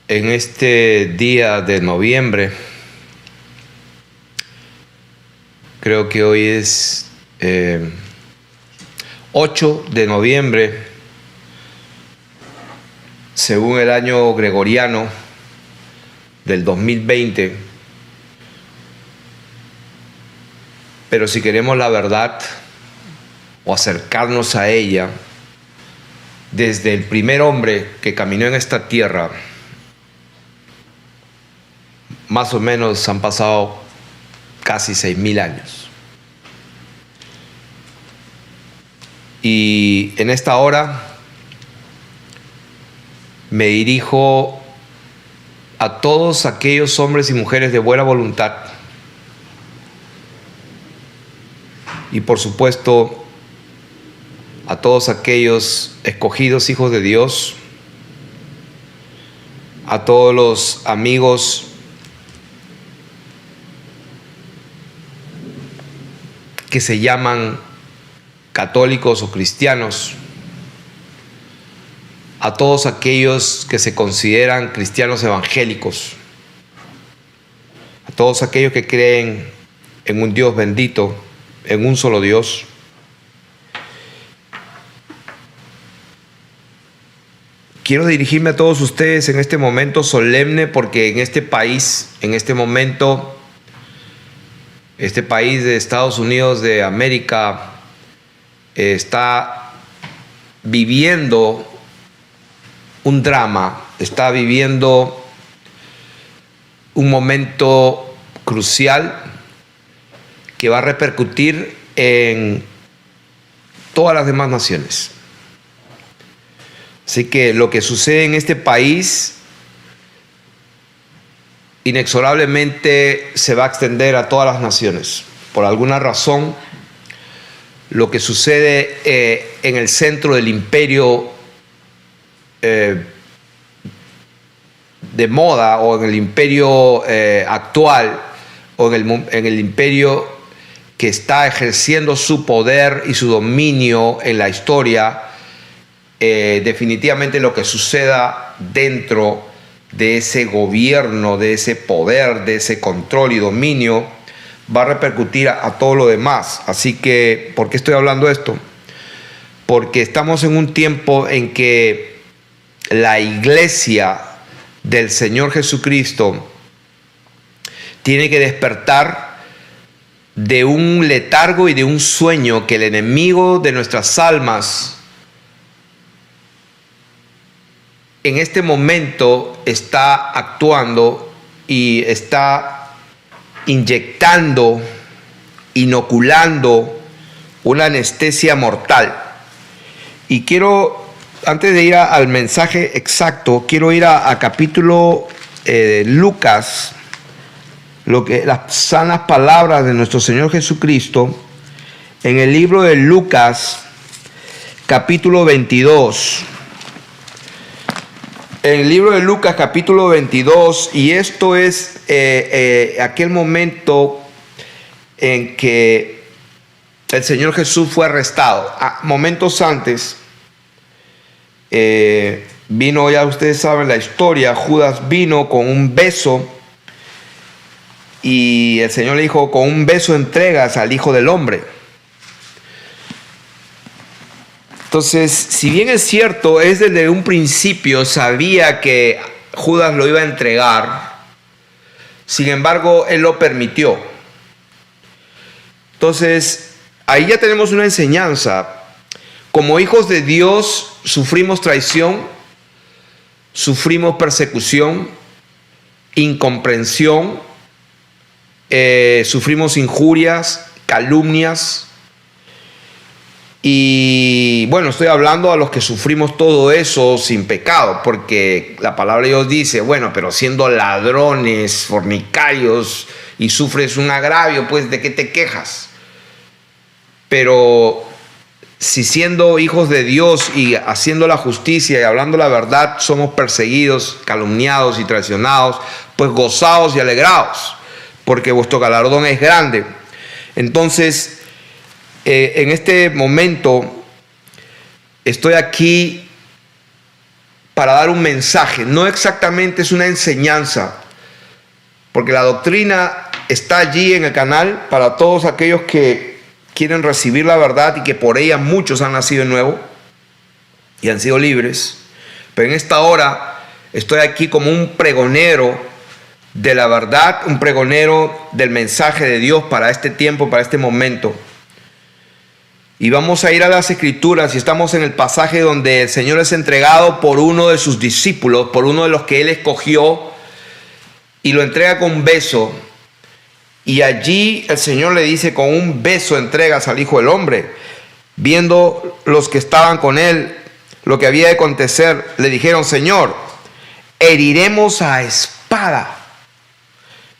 en este día de noviembre. Creo que hoy es 8 de noviembre, según el año gregoriano del 2020. Pero si queremos la verdad o acercarnos a ella, desde el primer hombre que caminó en esta tierra, más o menos han pasado casi 6.000 años. Y en esta hora me dirijo a todos aquellos hombres y mujeres de buena voluntad. Y por supuesto, a todos aquellos escogidos hijos de Dios, a todos los amigos que se llaman católicos o cristianos, a todos aquellos que se consideran cristianos evangélicos, a todos aquellos que creen en un Dios bendito, en un solo Dios. Quiero dirigirme a todos ustedes en este momento solemne, porque en este país, en este momento, este país de Estados Unidos de América está viviendo un drama, está viviendo un momento crucial que va a repercutir en todas las demás naciones. Así que lo que sucede en este país inexorablemente se va a extender a todas las naciones. Por alguna razón, lo que sucede en el centro del imperio de moda, o en el imperio actual, o en el imperio que está ejerciendo su poder y su dominio en la historia, definitivamente lo que suceda dentro de ese gobierno, de ese poder, de ese control y dominio, va a repercutir a todo lo demás. Así que, ¿por qué estoy hablando de esto? Porque estamos en un tiempo en que la iglesia del Señor Jesucristo tiene que despertar de un letargo y de un sueño que el enemigo de nuestras almas en este momento está actuando y está inyectando, inoculando una anestesia mortal. Y quiero, antes de ir al mensaje exacto, quiero ir a capítulo Lucas, las sanas palabras de nuestro Señor Jesucristo, en el libro de Lucas, capítulo 22. En el libro de Lucas, capítulo 22, y esto es aquel momento en que el Señor Jesús fue arrestado. Momentos antes, vino, ya ustedes saben la historia, Judas vino con un beso, y el Señor le dijo: con un beso entregas al Hijo del Hombre. Entonces, si bien es cierto, es desde un principio sabía que Judas lo iba a entregar, sin embargo, él lo permitió. Entonces, ahí ya tenemos una enseñanza. Como hijos de Dios, sufrimos traición, sufrimos persecución, incomprensión, sufrimos injurias, calumnias. Y bueno, estoy hablando a los que sufrimos todo eso sin pecado, porque la palabra de Dios dice: bueno, pero siendo ladrones, fornicarios, y sufres un agravio, pues ¿de qué te quejas? Pero si siendo hijos de Dios y haciendo la justicia y hablando la verdad somos perseguidos, calumniados y traicionados, pues gozaos y alegraos, porque vuestro galardón es grande. Entonces, en este momento estoy aquí para dar un mensaje, no exactamente es una enseñanza, porque la doctrina está allí en el canal para todos aquellos que quieren recibir la verdad y que por ella muchos han nacido de nuevo y han sido libres. Pero en esta hora estoy aquí como un pregonero de la verdad, un pregonero del mensaje de Dios para este tiempo, para este momento. Y vamos a ir a las Escrituras y estamos en el pasaje donde el Señor es entregado por uno de sus discípulos, por uno de los que Él escogió, y lo entrega con un beso. Y allí el Señor le dice: con un beso entregas al Hijo del Hombre. Viendo los que estaban con Él lo que había de acontecer, le dijeron: Señor, heriremos a espada.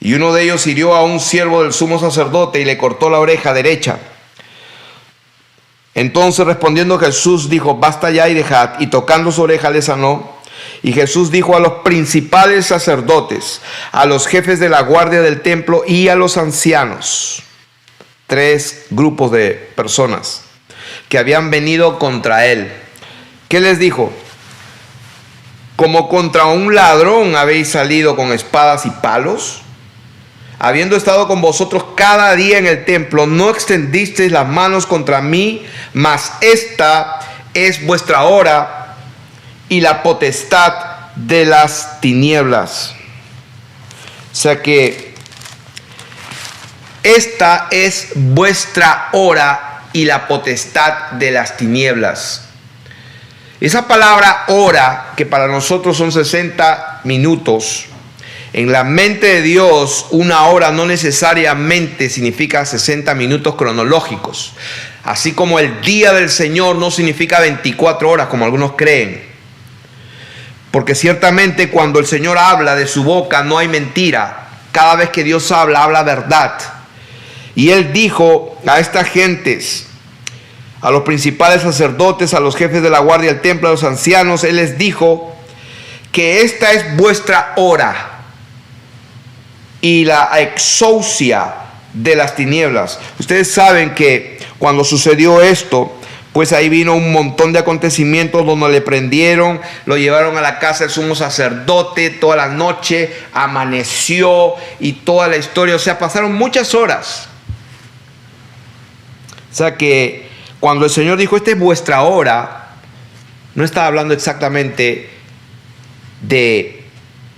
Y uno de ellos hirió a un siervo del sumo sacerdote y le cortó la oreja derecha. Entonces respondiendo Jesús dijo: basta ya y dejad. Y tocando su oreja le sanó. Y Jesús dijo a los principales sacerdotes, a los jefes de la guardia del templo y a los ancianos, 3 grupos de personas que habían venido contra él. ¿Qué les dijo? Como contra un ladrón habéis salido con espadas y palos. Habiendo estado con vosotros cada día en el templo, no extendisteis las manos contra mí, mas esta es vuestra hora y la potestad de las tinieblas. O sea que esta es vuestra hora y la potestad de las tinieblas. Esa palabra hora, que para nosotros son 60 minutos, en la mente de Dios, una hora no necesariamente significa 60 minutos cronológicos. Así como el día del Señor no significa 24 horas, como algunos creen. Porque ciertamente cuando el Señor habla, de su boca no hay mentira. Cada vez que Dios habla, habla verdad. Y Él dijo a estas gentes, a los principales sacerdotes, a los jefes de la guardia del templo, a los ancianos, Él les dijo que esta es vuestra hora y la exousia de las tinieblas. Ustedes saben que cuando sucedió esto, pues ahí vino un montón de acontecimientos donde le prendieron, lo llevaron a la casa del sumo sacerdote toda la noche, amaneció y toda la historia. O sea, pasaron muchas horas. O sea que cuando el Señor dijo: esta es vuestra hora, no estaba hablando exactamente de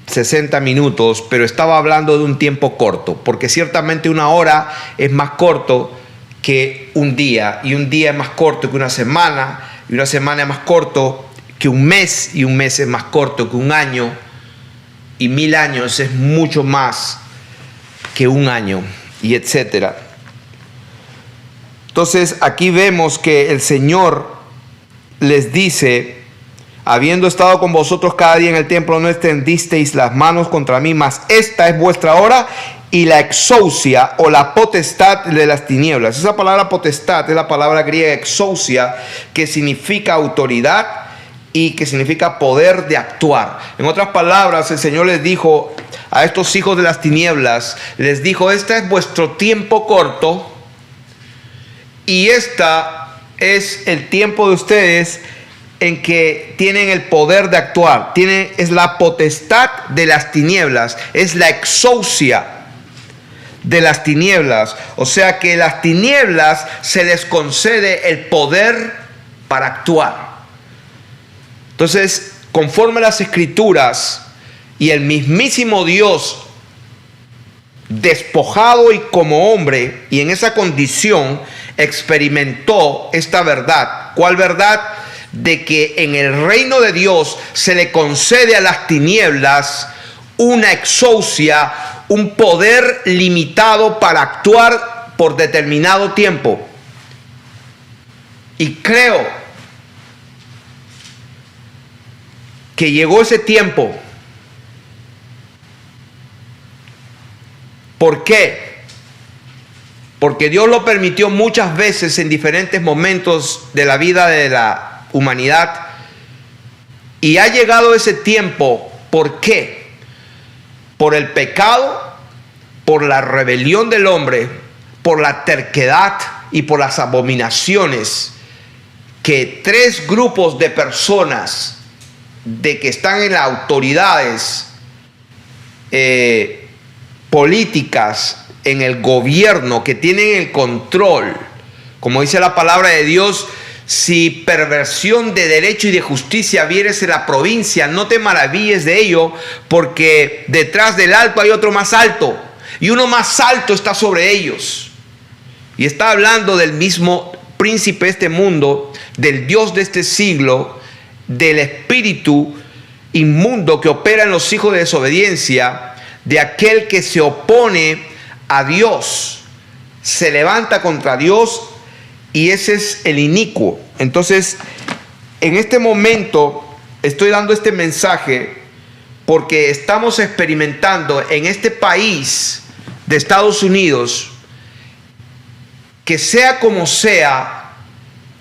60 minutos, pero estaba hablando de un tiempo corto, porque ciertamente una hora es más corto que un día, y un día es más corto que una semana, y una semana es más corto que un mes, y un mes es más corto que un año, y 1000 años es mucho más que un año, y etcétera. Entonces aquí vemos que el Señor les dice: habiendo estado con vosotros cada día en el templo, no extendisteis las manos contra mí, mas esta es vuestra hora y la exousia o la potestad de las tinieblas. Esa palabra potestad es la palabra griega exousia, que significa autoridad y que significa poder de actuar. En otras palabras, el Señor les dijo a estos hijos de las tinieblas, les dijo: este es vuestro tiempo corto y esta es el tiempo de ustedes en que tienen el poder de actuar. Es la potestad de las tinieblas, es la exousia de las tinieblas. O sea que las tinieblas se les concede el poder para actuar. Entonces, conforme a las Escrituras, y el mismísimo Dios, despojado y como hombre, y en esa condición experimentó esta verdad. ¿Cuál verdad? De que en el reino de Dios se le concede a las tinieblas una exousia, un poder limitado para actuar por determinado tiempo. Y creo que llegó ese tiempo. ¿Por qué? Porque Dios lo permitió muchas veces en diferentes momentos de la vida de la humanidad, y ha llegado ese tiempo. ¿Por qué? Por el pecado, por la rebelión del hombre, por la terquedad y por las abominaciones que 3 grupos de personas de que están en las autoridades políticas, en el gobierno, que tienen el control, como dice la palabra de Dios, si perversión de derecho y de justicia vieres en la provincia, no te maravilles de ello, porque detrás del alto hay otro más alto, y uno más alto está sobre ellos. Y está hablando del mismo príncipe de este mundo, del Dios de este siglo, del espíritu inmundo que opera en los hijos de desobediencia, de aquel que se opone a Dios, se levanta contra Dios, y ese es el inicuo. Entonces, en este momento estoy dando este mensaje porque estamos experimentando en este país de Estados Unidos, que sea como sea,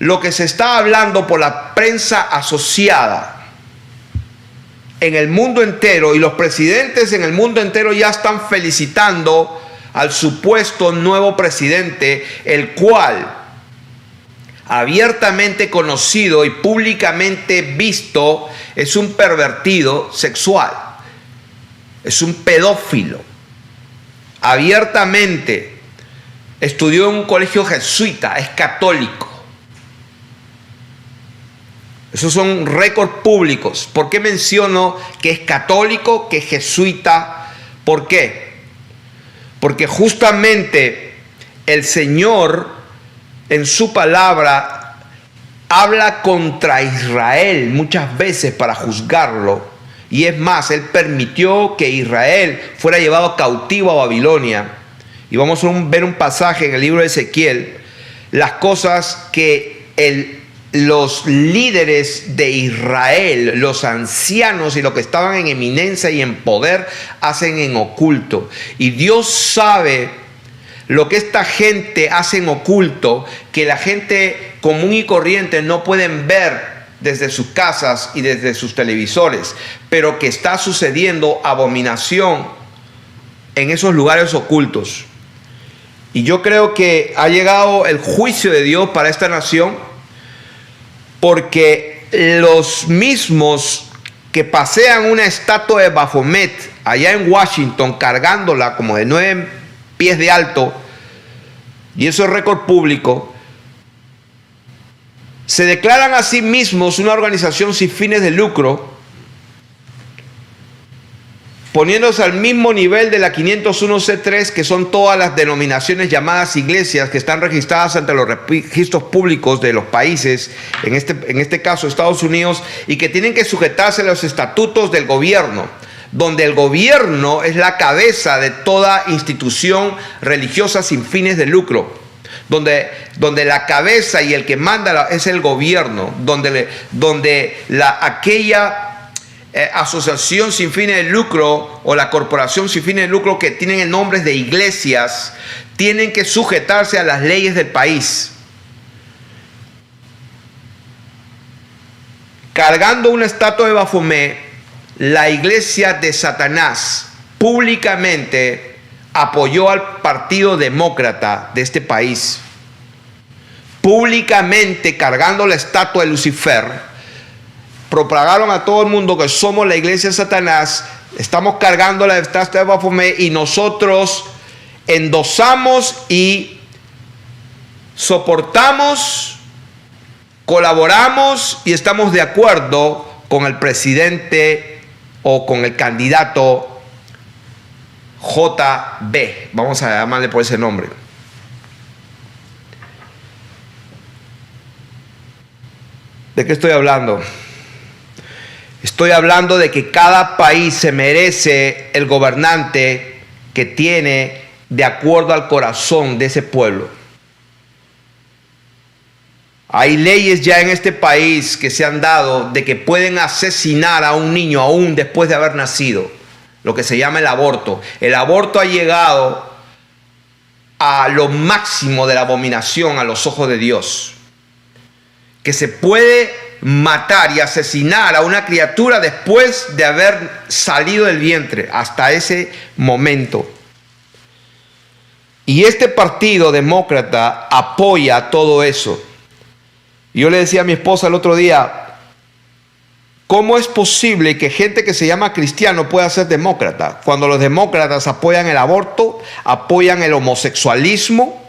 lo que se está hablando por la prensa asociada en el mundo entero, y los presidentes en el mundo entero ya están felicitando al supuesto nuevo presidente, el cual abiertamente conocido y públicamente visto es un pervertido sexual, es un pedófilo, abiertamente estudió en un colegio jesuita, es católico. Esos son récords públicos. ¿Por qué menciono que es católico, que es jesuita? ¿Por qué? Porque justamente el Señor en su palabra habla contra Israel muchas veces para juzgarlo. Y es más, Él permitió que Israel fuera llevado cautivo a Babilonia. Y vamos a ver un pasaje en el libro de Ezequiel, las cosas que los líderes de Israel, los ancianos y los que estaban en eminencia y en poder, hacen en oculto. Y Dios sabe lo que esta gente hace en oculto, que la gente común y corriente no pueden ver desde sus casas y desde sus televisores, pero que está sucediendo abominación en esos lugares ocultos. Y yo creo que ha llegado el juicio de Dios para esta nación, porque los mismos que pasean una estatua de Baphomet allá en Washington, cargándola como de 9 pies de alto, y eso es récord público, se declaran a sí mismos una organización sin fines de lucro, poniéndose al mismo nivel de la 501c3, que son todas las denominaciones llamadas iglesias que están registradas ante los registros públicos de los países, en este caso Estados Unidos, y que tienen que sujetarse a los estatutos del gobierno, donde el gobierno es la cabeza de toda institución religiosa sin fines de lucro, donde la cabeza y el que manda es el gobierno, donde aquella asociación sin fines de lucro o la corporación sin fines de lucro que tienen el nombre de iglesias tienen que sujetarse a las leyes del país. Cargando una estatua de Baphomet, la iglesia de Satanás públicamente apoyó al Partido Demócrata de este país. Públicamente, cargando la estatua de Lucifer, propagaron a todo el mundo que somos la iglesia de Satanás, estamos cargando la estatua de Baphomet, y nosotros endosamos y soportamos, colaboramos y estamos de acuerdo con el presidente o con el candidato JB, vamos a llamarle por ese nombre. ¿De qué estoy hablando? Estoy hablando de que cada país se merece el gobernante que tiene de acuerdo al corazón de ese pueblo. Hay leyes ya en este país que se han dado de que pueden asesinar a un niño aún después de haber nacido, lo que se llama el aborto. El aborto ha llegado a lo máximo de la abominación a los ojos de Dios, que se puede matar y asesinar a una criatura después de haber salido del vientre, hasta ese momento. Y este partido demócrata apoya todo eso. Yo le decía a mi esposa el otro día, ¿cómo es posible que gente que se llama cristiano pueda ser demócrata? Cuando los demócratas apoyan el aborto, apoyan el homosexualismo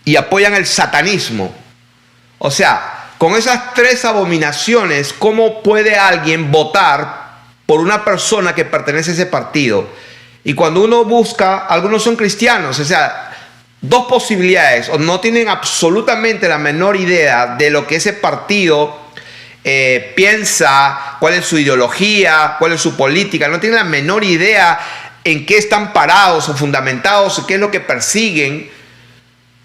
y apoyan el satanismo. O sea, con esas tres abominaciones, ¿cómo puede alguien votar por una persona que pertenece a ese partido? Y cuando uno busca, algunos son cristianos, o sea, dos posibilidades: o no tienen absolutamente la menor idea de lo que ese partido piensa, cuál es su ideología, cuál es su política, no tienen la menor idea en qué están parados o fundamentados, qué es lo que persiguen,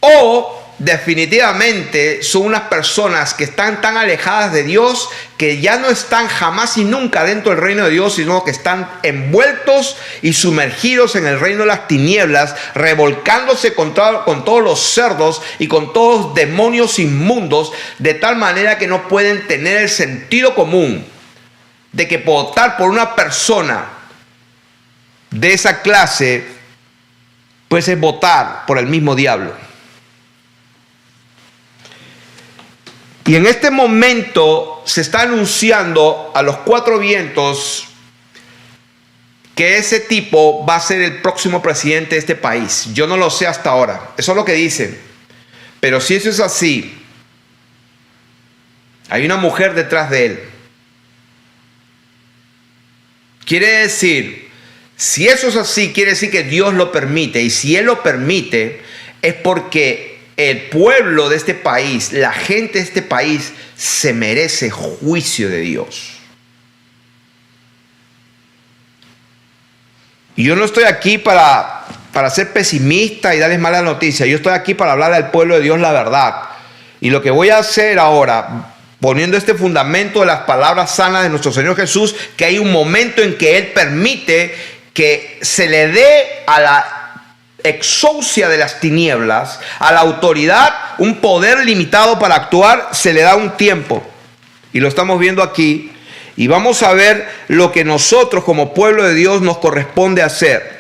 o definitivamente son unas personas que están tan alejadas de Dios que ya no están jamás y nunca dentro del reino de Dios, sino que están envueltos y sumergidos en el reino de las tinieblas, revolcándose con todos los cerdos y con todos los demonios inmundos, de tal manera que no pueden tener el sentido común de que votar por una persona de esa clase pues es votar por el mismo diablo. Y en este momento se está anunciando a los cuatro vientos que ese tipo va a ser el próximo presidente de este país. Yo no lo sé hasta ahora, eso es lo que dicen. Pero si eso es así, hay una mujer detrás de él. Quiere decir, si eso es así, quiere decir que Dios lo permite. Y si Él lo permite, es porque el pueblo de este país, la gente de este país, se merece juicio de Dios. Y yo no estoy aquí para ser pesimista y darles malas noticias. Yo estoy aquí para hablar al pueblo de Dios la verdad. Y lo que voy a hacer ahora, poniendo este fundamento de las palabras sanas de nuestro Señor Jesús, que hay un momento en que Él permite que se le dé a la exousia de las tinieblas, a la autoridad, un poder limitado para actuar, se le da un tiempo. Y lo estamos viendo aquí. Y vamos a ver lo que nosotros como pueblo de Dios nos corresponde hacer.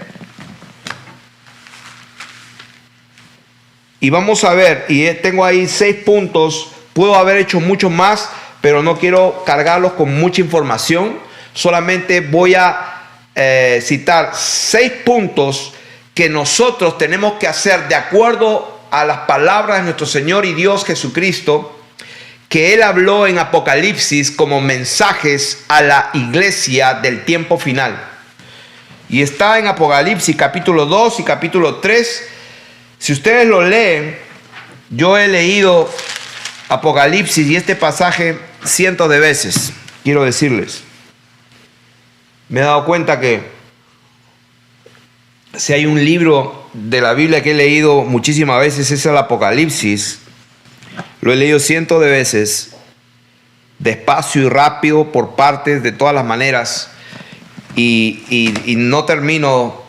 Y vamos a ver, y tengo ahí 6 puntos. Puedo haber hecho mucho más, pero no quiero cargarlos con mucha información. Solamente voy a citar 6 puntos que nosotros tenemos que hacer de acuerdo a las palabras de nuestro Señor y Dios Jesucristo, que Él habló en Apocalipsis como mensajes a la iglesia del tiempo final. Y está en Apocalipsis capítulo 2 y capítulo 3. Si ustedes lo leen, yo he leído Apocalipsis y este pasaje cientos de veces, quiero decirles. Me he dado cuenta que si hay un libro de la Biblia que he leído muchísimas veces, es el Apocalipsis. Lo he leído cientos de veces, despacio y rápido, por partes, de todas las maneras. Y no termino,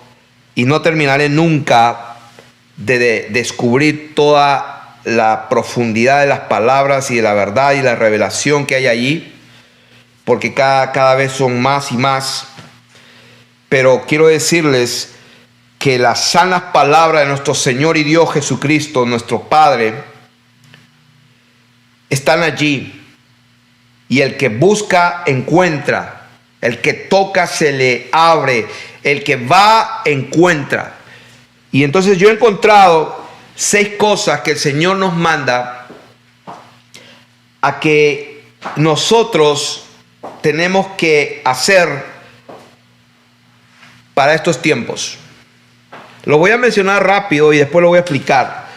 y no terminaré nunca de descubrir toda la profundidad de las palabras y de la verdad y la revelación que hay allí, porque cada vez son más y más. Pero quiero decirles que las sanas palabras de nuestro Señor y Dios Jesucristo, nuestro Padre, están allí. Y el que busca, encuentra. El que toca, se le abre. El que va, encuentra. Y entonces yo he encontrado 6 cosas que el Señor nos manda a que nosotros tenemos que hacer para estos tiempos. Lo voy a mencionar rápido y después lo voy a explicar.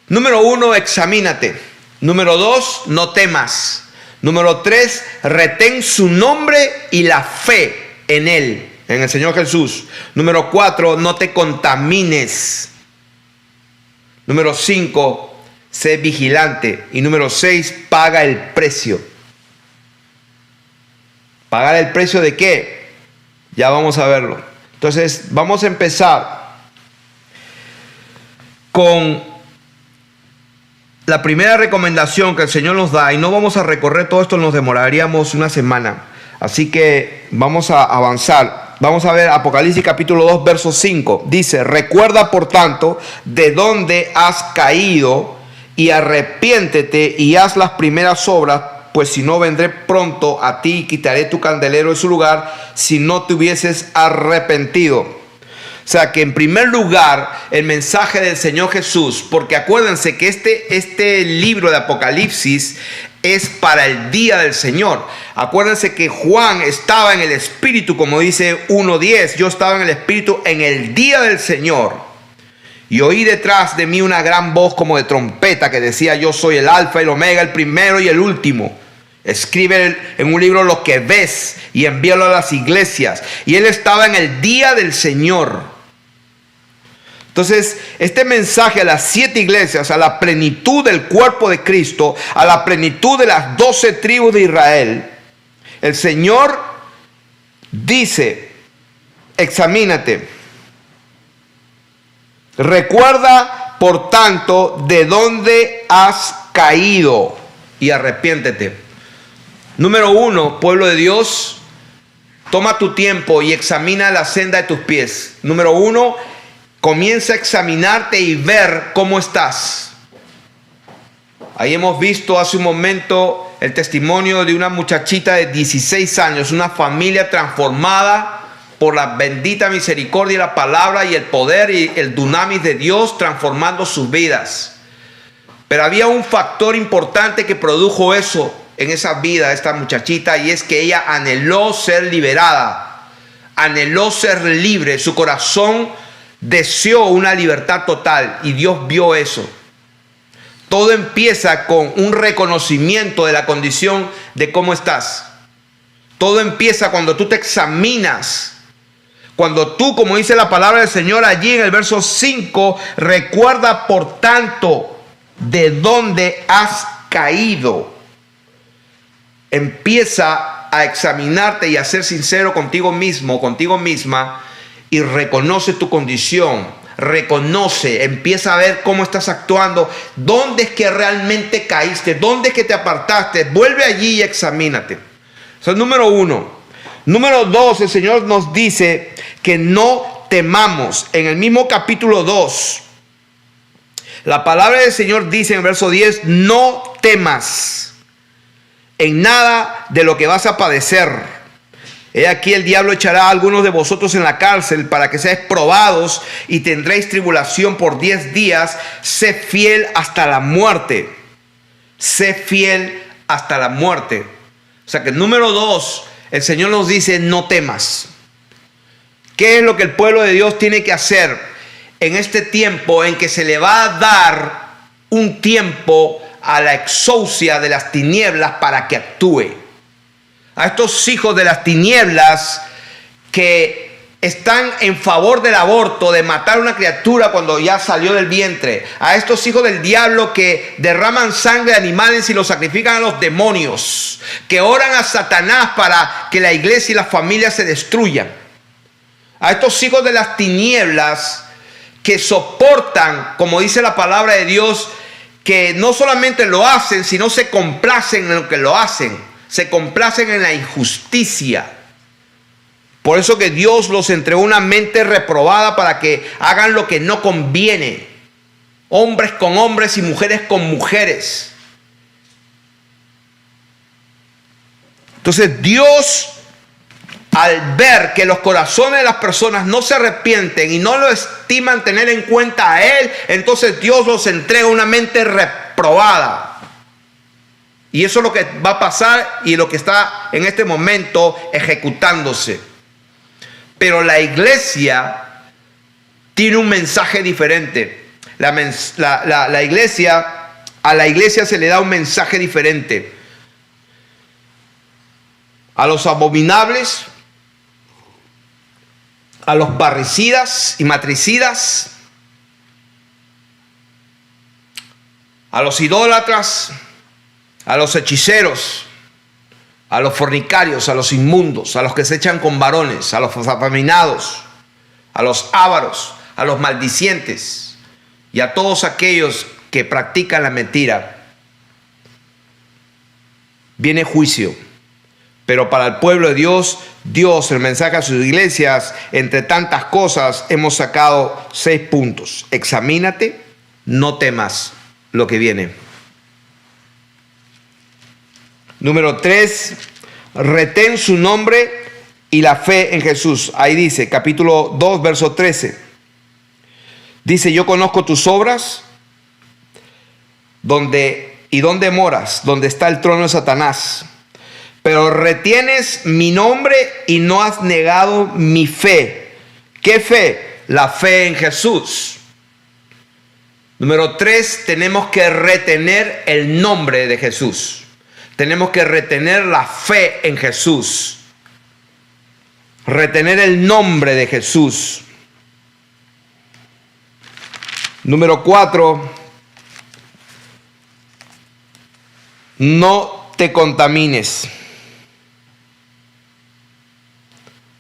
Número 1, examínate. Número 2, no temas. Número 3, retén su nombre y la fe en Él, en el Señor Jesús. Número 4, no te contamines. Número 5, sé vigilante. Y número 6, paga el precio. ¿Pagar el precio de qué? Ya vamos a verlo. Entonces, vamos a empezar con la primera recomendación que el Señor nos da, y no vamos a recorrer todo esto, nos demoraríamos una semana. Así que vamos a avanzar. Vamos a ver Apocalipsis capítulo 2, verso 5. Dice: recuerda por tanto de dónde has caído y arrepiéntete y haz las primeras obras, pues si no, vendré pronto a ti y quitaré tu candelero de su lugar si no te hubieses arrepentido. O sea que en primer lugar el mensaje del Señor Jesús, porque acuérdense que este libro de Apocalipsis es para el día del Señor. Acuérdense que Juan estaba en el Espíritu, como dice 1:10, yo estaba en el Espíritu en el día del Señor. Y oí detrás de mí una gran voz como de trompeta que decía: yo soy el Alfa y el Omega, el primero y el último. Escribe en un libro lo que ves y envíalo a las iglesias. Y él estaba en el día del Señor. Entonces, este mensaje a las 7 iglesias, a la plenitud del cuerpo de Cristo, a la plenitud de las 12 tribus de Israel, el Señor dice: examínate. Recuerda, por tanto, de dónde has caído y arrepiéntete. Número 1, pueblo de Dios, toma tu tiempo y examina la senda de tus pies. Número 1, comienza a examinarte y ver cómo estás. Ahí hemos visto hace un momento el testimonio de una muchachita de 16 años, una familia transformada por la bendita misericordia y la palabra y el poder y el dunamis de Dios transformando sus vidas. Pero había un factor importante que produjo eso en esa vida de esta muchachita, y es que ella anheló ser liberada, anheló ser libre. Su corazón deseó una libertad total y Dios vio eso. Todo empieza con un reconocimiento de la condición de cómo estás. Todo empieza cuando tú te examinas. Cuando tú, como dice la palabra del Señor allí en el verso 5, recuerda por tanto de dónde has caído. Empieza a examinarte y a ser sincero contigo mismo, contigo misma, y reconoce tu condición. Reconoce, empieza a ver cómo estás actuando, dónde es que realmente caíste, dónde es que te apartaste. Vuelve allí y examínate. Eso es número 1. Número 2, el Señor nos dice que no temamos. En el mismo capítulo 2, la palabra del Señor dice en el verso 10, no temas en nada de lo que vas a padecer. He aquí el diablo echará a algunos de vosotros en la cárcel para que seáis probados y tendréis tribulación por 10 días. Sé fiel hasta la muerte. Sé fiel hasta la muerte. O sea que número 2, el Señor nos dice no temas. ¿Qué es lo que el pueblo de Dios tiene que hacer en este tiempo en que se le va a dar un tiempo a la exousia de las tinieblas para que actúe? A estos hijos de las tinieblas que están en favor del aborto, de matar a una criatura cuando ya salió del vientre. A estos hijos del diablo que derraman sangre de animales y los sacrifican a los demonios. Que oran a Satanás para que la iglesia y las familias se destruyan. A estos hijos de las tinieblas que soportan, como dice la palabra de Dios, que no solamente lo hacen, sino se complacen en lo que lo hacen. Se complacen en la injusticia. Por eso que Dios los entregó una mente reprobada para que hagan lo que no conviene. Hombres con hombres y mujeres con mujeres. Entonces Dios, al ver que los corazones de las personas no se arrepienten y no lo estiman tener en cuenta a Él, entonces Dios los entrega una mente reprobada. Y eso es lo que va a pasar y lo que está en este momento ejecutándose. Pero la iglesia tiene un mensaje diferente. A la iglesia se le da un mensaje diferente. A los abominables, a los parricidas y matricidas, a los idólatras, a los hechiceros, a los fornicarios, a los inmundos, a los que se echan con varones, a los afeminados, a los ávaros, a los maldicientes y a todos aquellos que practican la mentira. Viene juicio. Pero para el pueblo de Dios, el mensaje a sus iglesias, entre tantas cosas, hemos sacado 6 puntos. Examínate, no temas lo que viene. Número 3, retén su nombre y la fe en Jesús. Ahí dice, capítulo 2, verso 13. Dice, yo conozco tus obras, dónde moras, donde está el trono de Satanás. Pero retienes mi nombre y no has negado mi fe. ¿Qué fe? La fe en Jesús. Número 3, tenemos que retener el nombre de Jesús. Tenemos que retener la fe en Jesús. Retener el nombre de Jesús. Número 4, no te contamines.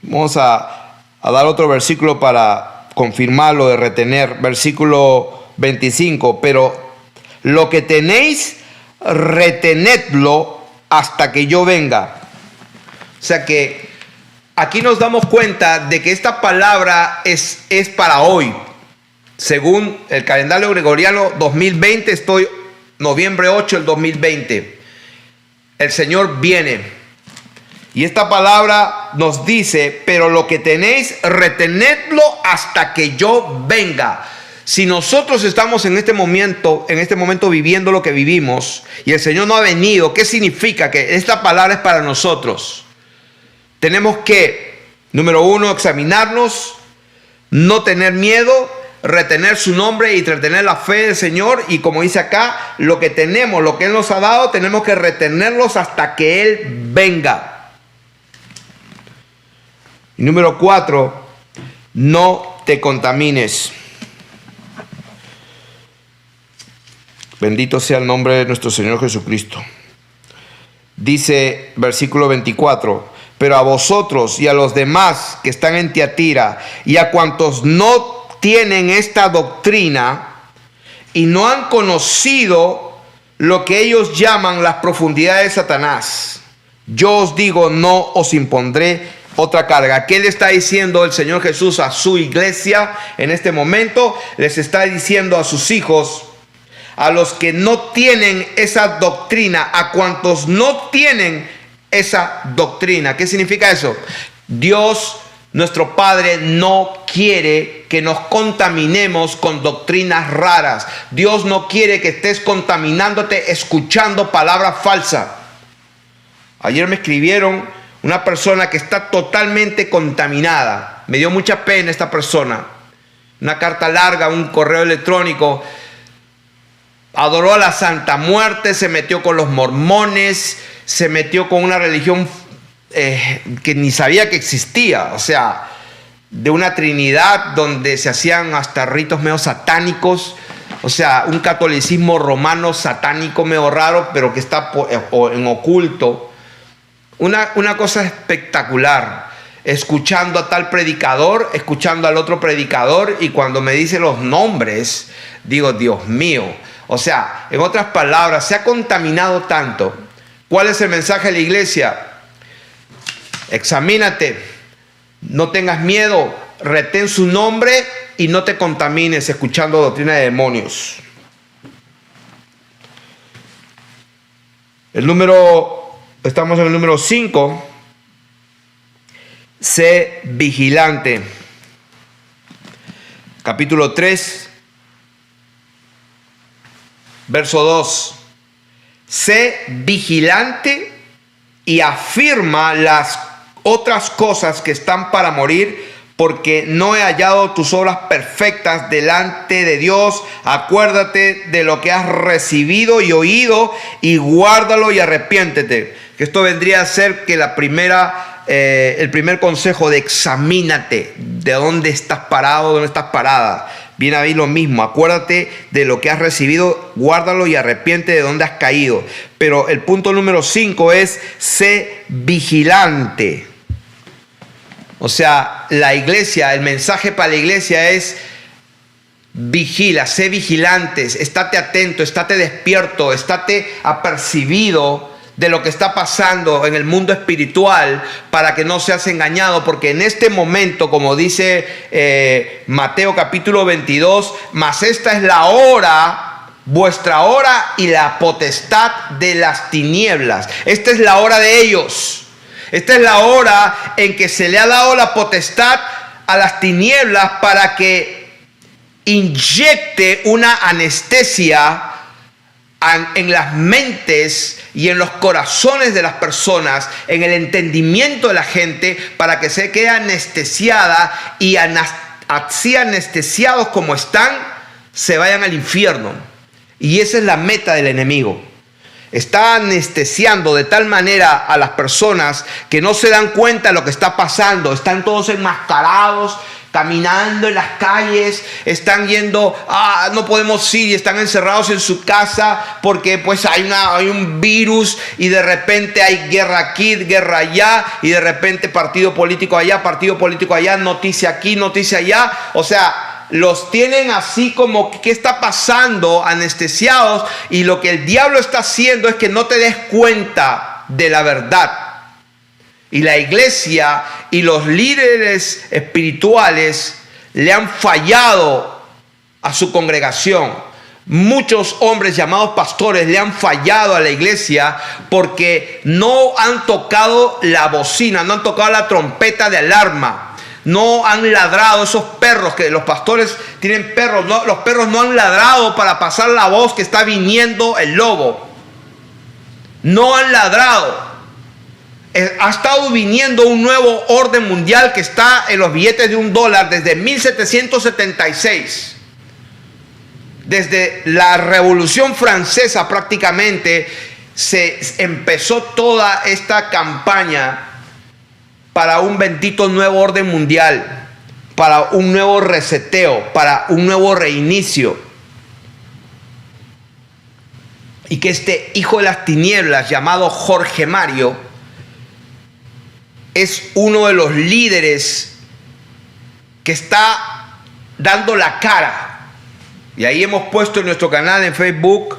Vamos a dar otro versículo para confirmar lo de retener. Versículo 25. Pero lo que tenéis, retenedlo hasta que yo venga. O sea que aquí nos damos cuenta de que esta palabra es para hoy. Según el calendario gregoriano 2020, estoy noviembre 8 del 2020. El Señor viene. Y esta palabra nos dice, pero lo que tenéis, retenedlo hasta que yo venga. Si nosotros estamos en este momento viviendo lo que vivimos y el Señor no ha venido, ¿qué significa? Que esta palabra es para nosotros. Tenemos que, número 1, examinarnos, no tener miedo, retener su nombre y retener la fe del Señor. Y como dice acá, lo que tenemos, lo que Él nos ha dado, tenemos que retenerlos hasta que Él venga. Y número 4, no te contamines. Bendito sea el nombre de nuestro Señor Jesucristo. Dice versículo 24, pero a vosotros y a los demás que están en Tiatira y a cuantos no tienen esta doctrina y no han conocido lo que ellos llaman las profundidades de Satanás, yo os digo, no os impondré otra carga. ¿Qué le está diciendo el Señor Jesús a su iglesia en este momento? Les está diciendo a sus hijos, a los que no tienen esa doctrina, a cuantos no tienen esa doctrina. ¿Qué significa eso? Dios, nuestro Padre, no quiere que nos contaminemos con doctrinas raras. Dios no quiere que estés contaminándote escuchando palabras falsas. Ayer me escribieron una persona que está totalmente contaminada. Me dio mucha pena esta persona. Una carta larga, un correo electrónico. Adoró a la Santa Muerte, se metió con los mormones, se metió con una religión que ni sabía que existía. O sea, de una Trinidad donde se hacían hasta ritos medio satánicos. O sea, un catolicismo romano satánico medio raro, pero que está en oculto. Una cosa espectacular, escuchando a tal predicador, escuchando al otro predicador, y cuando me dice los nombres, digo, Dios mío. O sea, en otras palabras, se ha contaminado tanto. ¿Cuál es el mensaje de la iglesia? Examínate, no tengas miedo, retén su nombre y no te contamines escuchando doctrina de demonios. Estamos en el número 5. Sé vigilante. Capítulo 3, verso 2. Sé vigilante y afirma las otras cosas que están para morir, porque no he hallado tus obras perfectas delante de Dios. Acuérdate de lo que has recibido y oído y guárdalo y arrepiéntete. Que esto vendría a ser que el primer consejo de examínate de dónde estás parado, dónde estás parada. Viene ahí lo mismo, acuérdate de lo que has recibido, guárdalo y arrepiéntete de dónde has caído. Pero el punto número 5 es, sé vigilante. O sea, la iglesia, el mensaje para la iglesia es, vigila, sé vigilantes, estate atento, estate despierto, estate apercibido de lo que está pasando en el mundo espiritual, para que no seas engañado, porque en este momento, como dice Mateo capítulo 22, mas esta es la hora vuestra hora y la potestad de las tinieblas. Esta es la hora de ellos. Esta es la hora en que se le ha dado la potestad a las tinieblas para que inyecte una anestesia en las mentes y en los corazones de las personas, en el entendimiento de la gente, para que se quede anestesiada y así anestesiados como están, se vayan al infierno. Y esa es la meta del enemigo. Está anestesiando de tal manera a las personas que no se dan cuenta de lo que está pasando. Están todos enmascarados, caminando en las calles, están yendo, no podemos ir, y están encerrados en su casa porque pues hay un virus, y de repente hay guerra aquí, guerra allá, y de repente partido político allá, noticia aquí, noticia allá. O sea, los tienen así como, ¿qué está pasando? Anestesiados, y lo que el diablo está haciendo es que no te des cuenta de la verdad. Y la iglesia y los líderes espirituales le han fallado a su congregación. Muchos hombres llamados pastores le han fallado a la iglesia porque no han tocado la bocina, no han tocado la trompeta de alarma. No han ladrado esos perros, que los pastores tienen perros, no, los perros no han ladrado para pasar la voz que está viniendo el lobo. No han ladrado. Ha estado viniendo un nuevo orden mundial que está en los billetes de $1 desde 1776. Desde la Revolución Francesa prácticamente se empezó toda esta campaña para un bendito nuevo orden mundial, para un nuevo reseteo, para un nuevo reinicio. Y que este hijo de las tinieblas llamado Jorge Mario es uno de los líderes que está dando la cara. Y ahí hemos puesto en nuestro canal en Facebook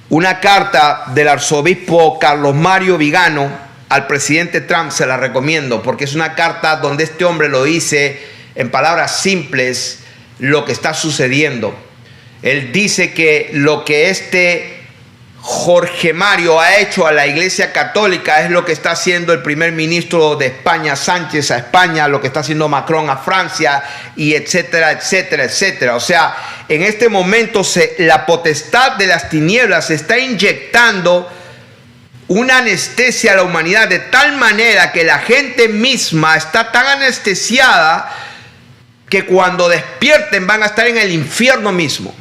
una carta del arzobispo Carlos Mario Vigano al presidente Trump. Se la recomiendo porque es una carta donde este hombre lo dice en palabras simples lo que está sucediendo. Él dice que lo que este Jorge Mario ha hecho a la Iglesia Católica es lo que está haciendo el primer ministro de España, Sánchez, a España, lo que está haciendo Macron a Francia, y etcétera, etcétera, etcétera. O sea, en este momento la potestad de las tinieblas se está inyectando una anestesia a la humanidad de tal manera que la gente misma está tan anestesiada que cuando despierten van a estar en el infierno mismo.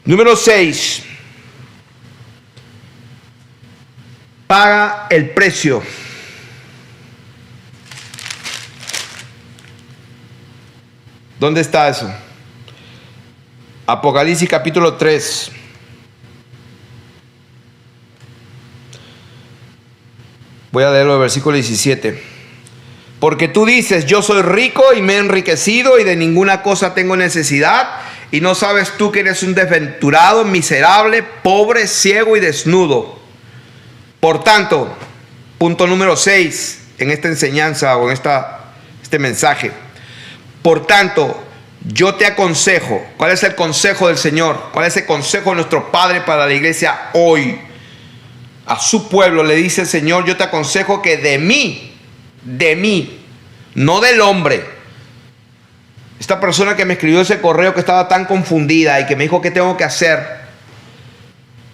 Número 6. Paga el precio. ¿Dónde está eso? Apocalipsis capítulo 3. Voy a leerlo del versículo 17. Porque tú dices, yo soy rico y me he enriquecido y de ninguna cosa tengo necesidad. Y no sabes tú que eres un desventurado, miserable, pobre, ciego y desnudo. Por tanto, punto número 6 en esta enseñanza o en este mensaje. Por tanto, yo te aconsejo. ¿Cuál es el consejo del Señor? ¿Cuál es el consejo de nuestro Padre para la iglesia hoy? A su pueblo le dice el Señor, yo te aconsejo que de mí, no del hombre. Esta persona que me escribió ese correo que estaba tan confundida y que me dijo qué tengo que hacer.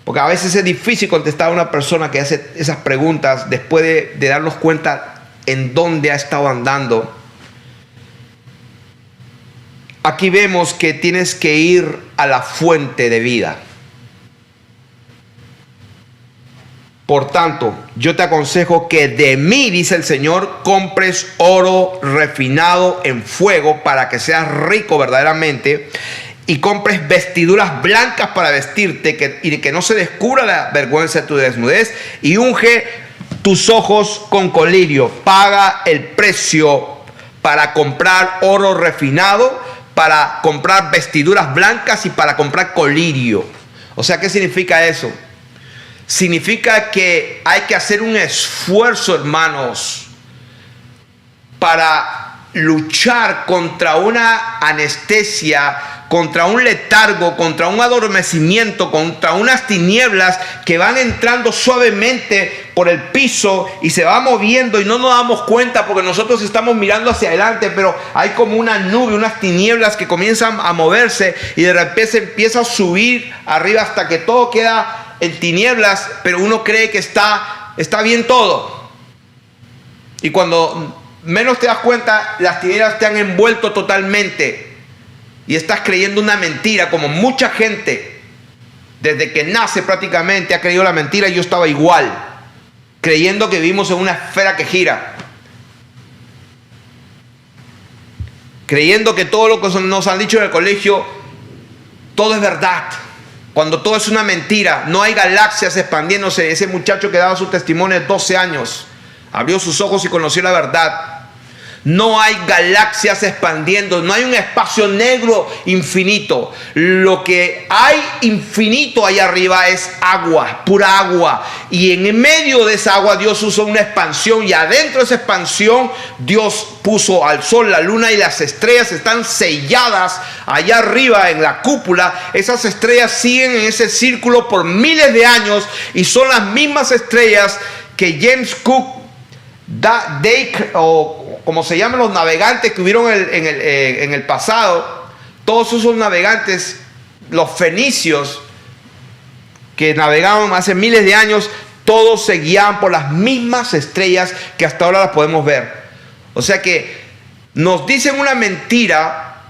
Porque a veces es difícil contestar a una persona que hace esas preguntas después de darnos cuenta en dónde ha estado andando. Aquí vemos que tienes que ir a la fuente de vida. Por tanto, yo te aconsejo que de mí, dice el Señor, compres oro refinado en fuego para que seas rico verdaderamente, y compres vestiduras blancas para vestirte y que no se descubra la vergüenza de tu desnudez, y unge tus ojos con colirio. Paga el precio para comprar oro refinado, para comprar vestiduras blancas y para comprar colirio. O sea, ¿qué significa eso? Significa que hay que hacer un esfuerzo, hermanos, para luchar contra una anestesia, contra un letargo, contra un adormecimiento, contra unas tinieblas que van entrando suavemente por el piso y se va moviendo y no nos damos cuenta porque nosotros estamos mirando hacia adelante, pero hay como una nube, unas tinieblas que comienzan a moverse y de repente se empieza a subir arriba hasta que todo queda en tinieblas, pero uno cree que está bien todo. Y cuando menos te das cuenta, las tinieblas te han envuelto totalmente y estás creyendo una mentira, como mucha gente desde que nace prácticamente ha creído la mentira. Yo estaba igual, creyendo que vivimos en una esfera que gira, creyendo que todo lo que nos han dicho en el colegio, todo es verdad, cuando todo es una mentira. No hay galaxias expandiéndose. Ese muchacho que daba su testimonio de 12 años abrió sus ojos y conoció la verdad. No hay galaxias expandiendo, no hay un espacio negro infinito. Lo que hay infinito allá arriba es agua, pura agua. Y en medio de esa agua Dios usó una expansión, y adentro de esa expansión Dios puso al sol, la luna y las estrellas están selladas allá arriba en la cúpula. Esas estrellas siguen en ese círculo por miles de años y son las mismas estrellas que James Cook, Drake, o como se llaman los navegantes que hubieron en el pasado, todos esos navegantes, los fenicios que navegaban hace miles de años, todos se guiaban por las mismas estrellas que hasta ahora las podemos ver. O sea que nos dicen una mentira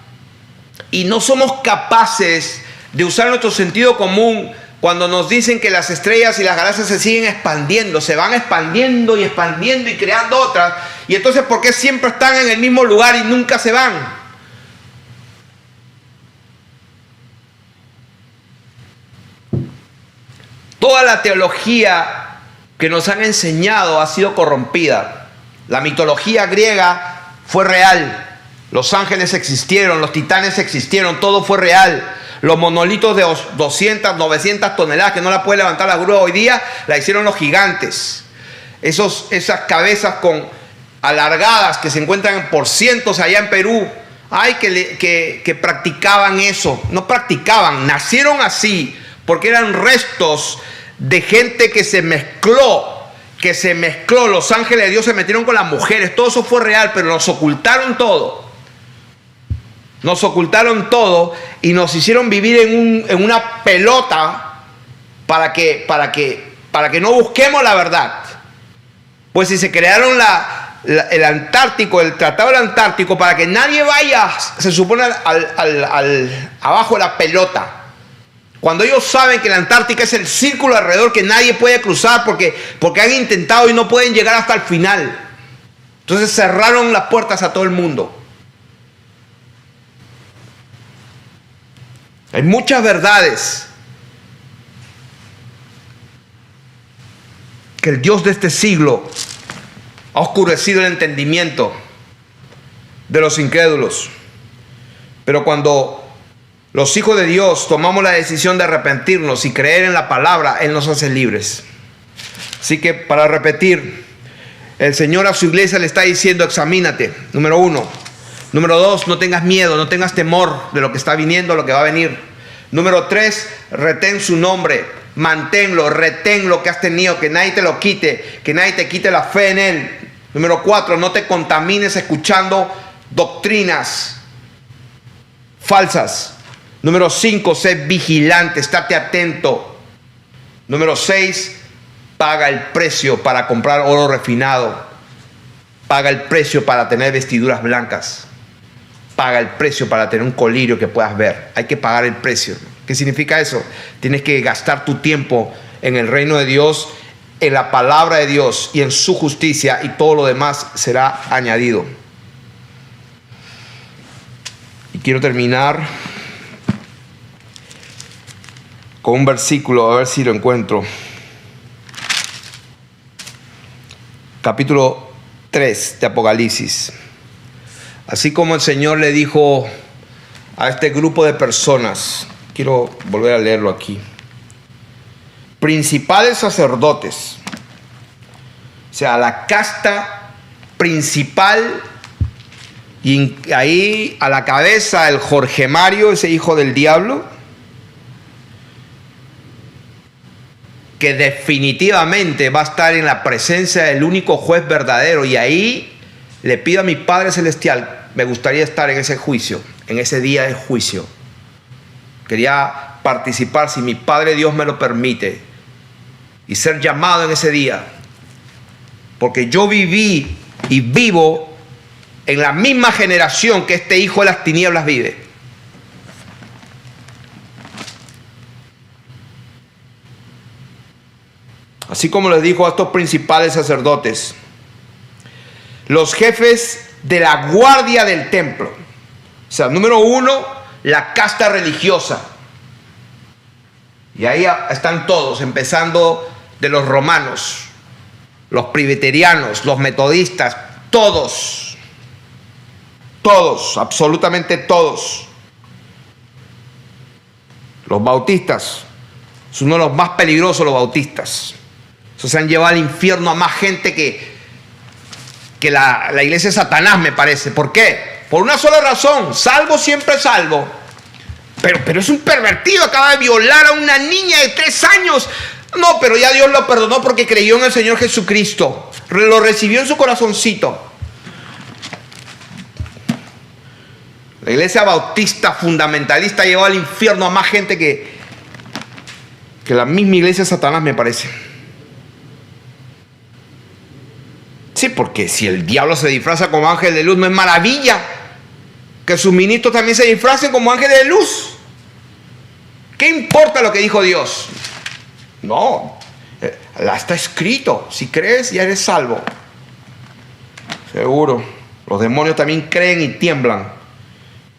y no somos capaces de usar nuestro sentido común cuando nos dicen que las estrellas y las galaxias se siguen expandiendo, se van expandiendo y creando otras. Y entonces, ¿por qué siempre están en el mismo lugar y nunca se van? Toda la teología que nos han enseñado ha sido corrompida. La mitología griega fue real. Los ángeles existieron, los titanes existieron, todo fue real. Los monolitos de 200, 900 toneladas que no la puede levantar la grúa hoy día, la hicieron los gigantes. Esas cabezas alargadas que se encuentran por cientos allá en Perú, que practicaban eso. No practicaban, nacieron así, porque eran restos de gente que se mezcló. Los ángeles de Dios se metieron con las mujeres. Todo eso fue real, pero nos ocultaron todo. Nos ocultaron todo y nos hicieron vivir en una pelota para que no busquemos la verdad. Pues si se crearon el Antártico, el Tratado del Antártico, para que nadie vaya, se supone, abajo de la pelota. Cuando ellos saben que la Antártica es el círculo alrededor que nadie puede cruzar porque han intentado y no pueden llegar hasta el final. Entonces cerraron las puertas a todo el mundo. Hay muchas verdades que el Dios de este siglo ha oscurecido el entendimiento de los incrédulos. Pero cuando los hijos de Dios tomamos la decisión de arrepentirnos y creer en la palabra, Él nos hace libres. Así que, para repetir, el Señor a su iglesia le está diciendo: examínate, número 1. Número 2, no tengas miedo, no tengas temor de lo que está viniendo, lo que va a venir. Número 3, retén su nombre, manténlo, retén lo que has tenido, que nadie te lo quite, que nadie te quite la fe en Él. Número 4, no te contamines escuchando doctrinas falsas. Número 5, sé vigilante, estate atento. Número 6, paga el precio para comprar oro refinado. Paga el precio para tener vestiduras blancas. Paga el precio para tener un colirio que puedas ver. Hay que pagar el precio. ¿Qué significa eso? Tienes que gastar tu tiempo en el reino de Dios, en la palabra de Dios y en su justicia, y todo lo demás será añadido. Y quiero terminar con un versículo, a ver si lo encuentro. Capítulo 3 de Apocalipsis. Así como el Señor le dijo a este grupo de personas, quiero volver a leerlo aquí: principales sacerdotes, o sea, la casta principal Y ahí a la cabeza el Jorge Mario, ese hijo del diablo, que definitivamente va a estar en la presencia del único juez verdadero. Y ahí le pido a mi Padre Celestial, me gustaría estar en ese juicio, en ese día de juicio. Quería participar, si mi Padre Dios me lo permite, y ser llamado en ese día. Porque yo viví y vivo en la misma generación que este hijo de las tinieblas vive. Así como les dijo a estos principales sacerdotes, los jefes de la guardia del templo. O sea, número uno, la casta religiosa. Y ahí están todos, empezando de los romanos, los presbiterianos, los metodistas, todos, absolutamente todos. Los bautistas, son uno de los más peligrosos los bautistas. Esos se han llevado al infierno a más gente que la iglesia de Satanás, me parece. ¿Por qué? Por una sola razón: salvo, siempre salvo. Pero es un pervertido, acaba de violar a una niña de 3 años. No, pero ya Dios lo perdonó porque creyó en el Señor Jesucristo. Lo recibió en su corazoncito. La iglesia bautista fundamentalista llevó al infierno a más gente que la misma iglesia de Satanás, me parece. Sí, porque si el diablo se disfraza como ángel de luz, no es maravilla que sus ministros también se disfracen como ángeles de luz. ¿Qué importa lo que dijo Dios? No, está escrito. Si crees, ya eres salvo. Seguro. Los demonios también creen y tiemblan.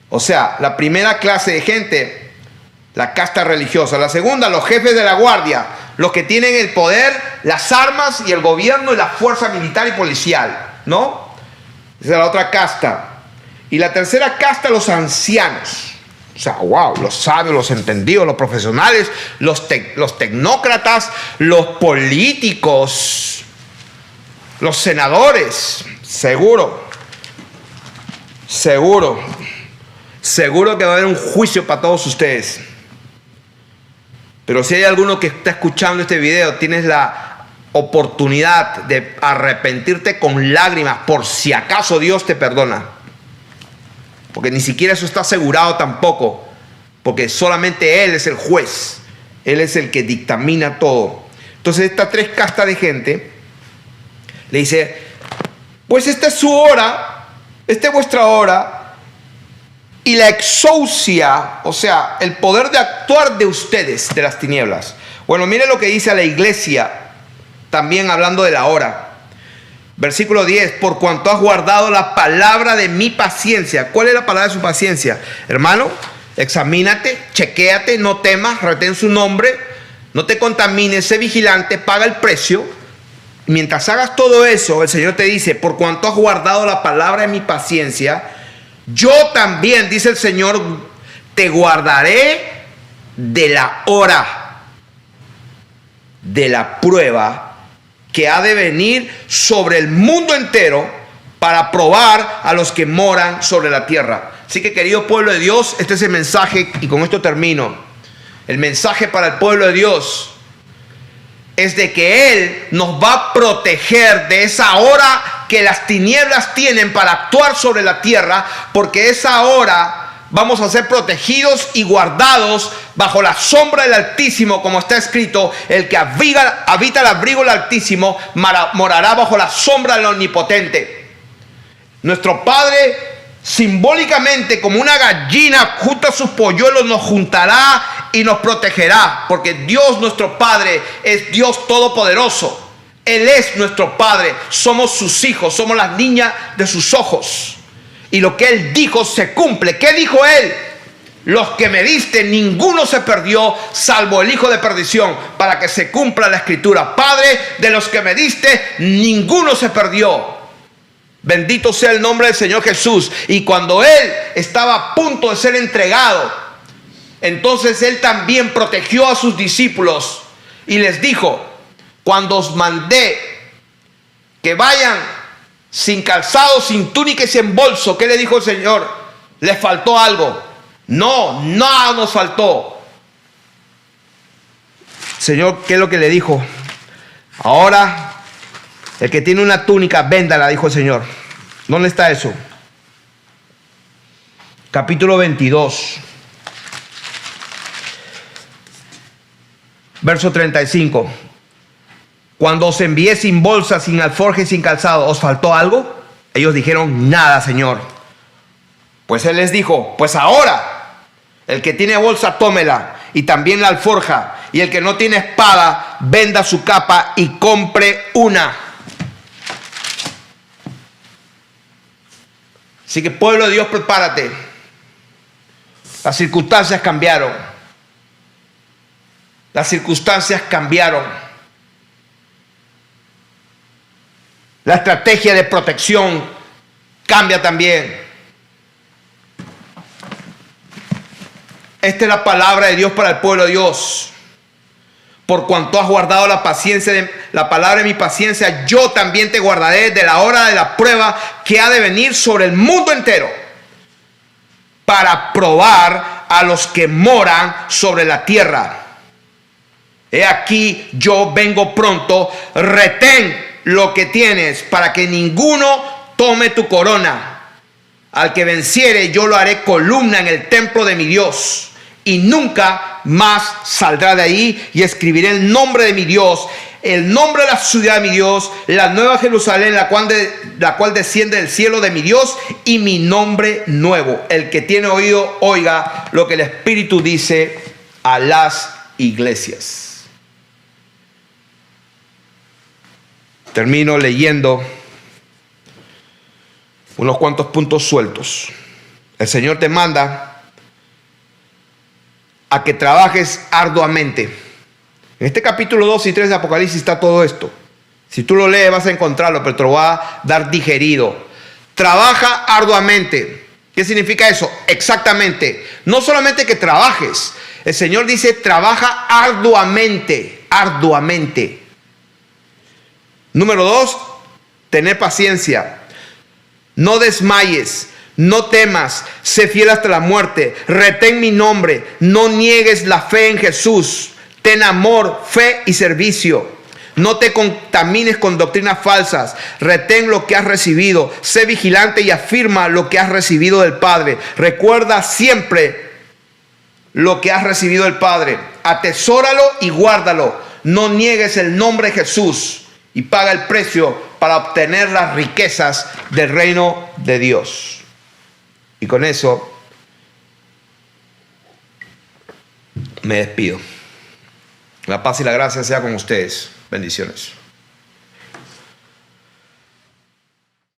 O sea, la primera clase de gente, la casta religiosa. La segunda, los jefes de la guardia, los que tienen el poder, las armas y el gobierno y la fuerza militar y policial, ¿no? Esa es la otra casta. Y la tercera casta, los ancianos. O sea, wow, los sabios, los entendidos, los profesionales, los tecnócratas, los políticos, los senadores. Seguro que va a haber un juicio para todos ustedes. Pero si hay alguno que está escuchando este video, tienes la oportunidad de arrepentirte con lágrimas, por si acaso Dios te perdona. Porque ni siquiera eso está asegurado tampoco, porque solamente Él es el juez, Él es el que dictamina todo. Entonces estas 3 castas de gente le dice: pues esta es su hora, esta es vuestra hora. Y la exousia, o sea, el poder de actuar de ustedes, de las tinieblas. Bueno, mire lo que dice a la iglesia, también hablando de la hora. Versículo 10, por cuanto has guardado la palabra de mi paciencia. ¿Cuál es la palabra de su paciencia? Hermano, examínate, chequéate, no temas, retén su nombre, no te contamines, sé vigilante, paga el precio. Mientras hagas todo eso, el Señor te dice: por cuanto has guardado la palabra de mi paciencia, yo también, dice el Señor, te guardaré de la hora, de la prueba que ha de venir sobre el mundo entero para probar a los que moran sobre la tierra. Así que, querido pueblo de Dios, este es el mensaje, y con esto termino. El mensaje para el pueblo de Dios es de que Él nos va a proteger de esa hora que las tinieblas tienen para actuar sobre la tierra, porque esa hora vamos a ser protegidos y guardados bajo la sombra del Altísimo, como está escrito: el que habita el abrigo del Altísimo morará bajo la sombra del Omnipotente. Nuestro Padre, simbólicamente, como una gallina junto a sus polluelos, nos juntará y nos protegerá, porque Dios, nuestro Padre, es Dios todopoderoso. Él es nuestro Padre, somos sus hijos, somos las niñas de sus ojos. Y lo que Él dijo se cumple. ¿Qué dijo Él? Los que me diste, ninguno se perdió, salvo el hijo de perdición, para que se cumpla la escritura. Padre, de los que me diste, ninguno se perdió. Bendito sea el nombre del Señor Jesús. Y cuando Él estaba a punto de ser entregado, entonces Él también protegió a sus discípulos y les dijo: cuando os mandé que vayan, sin calzado, sin túnica y sin bolso. ¿Qué le dijo el Señor? ¿Le faltó algo? No, nada nos faltó. Señor, ¿qué es lo que le dijo? Ahora, el que tiene una túnica, véndala, dijo el Señor. ¿Dónde está eso? Capítulo 22. Verso 35. Cuando os envié sin bolsa, sin alforje y sin calzado, ¿os faltó algo? Ellos dijeron, nada, Señor. Pues Él les dijo, pues ahora, el que tiene bolsa, tómela, y también la alforja, y el que no tiene espada, venda su capa y compre una. Así que, pueblo de Dios, prepárate. Las circunstancias cambiaron. Las circunstancias cambiaron. La estrategia de protección cambia también. Esta es la palabra de Dios para el pueblo de Dios. Por cuanto has guardado la paciencia, la palabra de mi paciencia, yo también te guardaré de la hora de la prueba que ha de venir sobre el mundo entero, para probar a los que moran sobre la tierra. He aquí, yo vengo pronto. Retén lo que tienes, para que ninguno tome tu corona. Al que venciere, yo lo haré columna en el templo de mi Dios, y nunca más saldrá de ahí. Y escribiré el nombre de mi Dios, el nombre de la ciudad de mi Dios, la nueva Jerusalén, la cual desciende del cielo de mi Dios, y mi nombre nuevo. El que tiene oído, oiga lo que el Espíritu dice a las iglesias. Termino leyendo unos cuantos puntos sueltos. El Señor te manda a que trabajes arduamente. En este capítulo 2 y 3 de Apocalipsis está todo esto. Si tú lo lees vas a encontrarlo, pero te lo va a dar digerido. Trabaja arduamente. ¿Qué significa eso? Exactamente. No solamente que trabajes. El Señor dice, trabaja arduamente. Arduamente. Número 2, tener paciencia. No desmayes, no temas, sé fiel hasta la muerte. Retén mi nombre, no niegues la fe en Jesús. Ten amor, fe y servicio. No te contamines con doctrinas falsas. Retén lo que has recibido. Sé vigilante y afirma lo que has recibido del Padre. Recuerda siempre lo que has recibido del Padre. Atesóralo y guárdalo. No niegues el nombre de Jesús. Y paga el precio para obtener las riquezas del reino de Dios. Y con eso me despido. La paz y la gracia sea con ustedes. Bendiciones.